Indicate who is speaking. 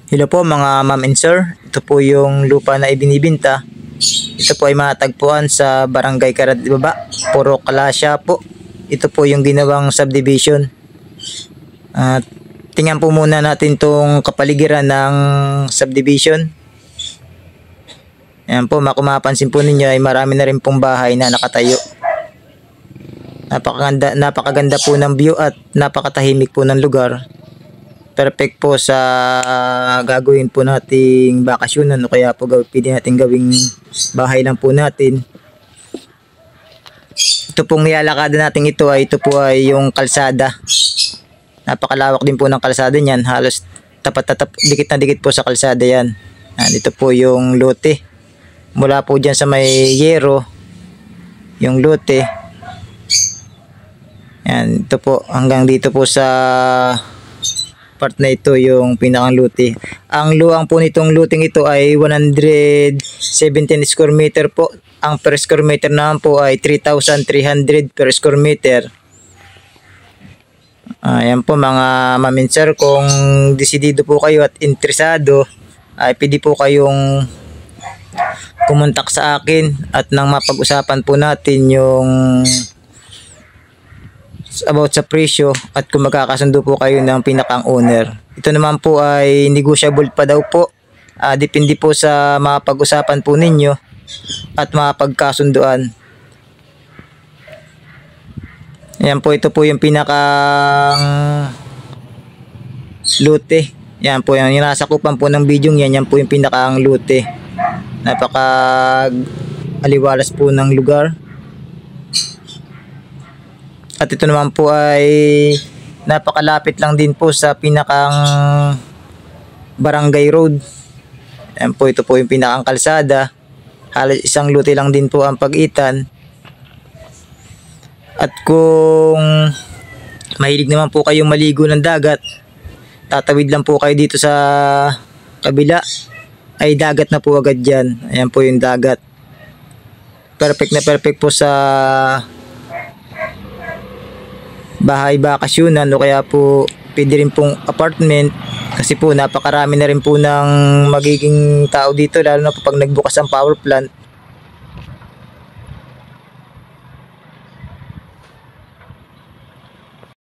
Speaker 1: Hello po mga ma'am and sir, ito po yung lupa na ibinibinta. Ito po ay matagpuan sa Barangay Karadibaba, Puro Kalasya po. Ito po yung ginawang subdivision. At tingnan po muna natin tong kapaligiran ng subdivision. Ayan po, makumapansin po ninyo ay marami na rin pong bahay na nakatayo. Napakaganda po ng view at napakatahimik po ng lugar. Perfect po sa gagawin po nating bakasyonan o kaya po pwede natin gawing bahay lang po natin. Ito pong nilalakadan natin ito ay yung kalsada. Napakalawak din po ng kalsada niyan, halos dikit na dikit po sa kalsada yan. Ito po yung lote. Mula po dyan sa may yero, yung lote. Yan, ito po hanggang dito po sa part na ito yung pinakang lote. Ang luang po nitong looting ito ay 117 square meter po. Ang per square meter naman po ay 3,300 per square meter. Ayan po mga maminser, kung desidido po kayo at interesado ay pwede po kayong kumontak sa akin at nang mapag-usapan po natin yung about sa presyo at kung magkakasundo po kayo ng pinakang owner. Ito naman po ay negotiable pa daw po. Depende po sa mapag-usapan po ninyo at mapagkasunduan. Ayan po, ito po yung pinakang lote. Yan po yung nasakupan po ng video yan. Yan po yung pinakang lote. Napaka aliwalas po ng lugar. At ito naman po ay napakalapit lang din po sa pinakang barangay road. Ayan po, ito po yung pinakang kalsada. Halos isang lote lang din po ang pagitan. At kung mahilig naman po kayong maligo ng dagat, tatawid lang po kayo dito sa kabila, ay dagat na po agad dyan. Ayan po yung dagat. Perfect na perfect po sa bahay bakasyonan o kaya po pwede rin pong apartment, kasi po napakarami na rin po ng magiging tao dito, lalo na po pag nagbukas ang power plant.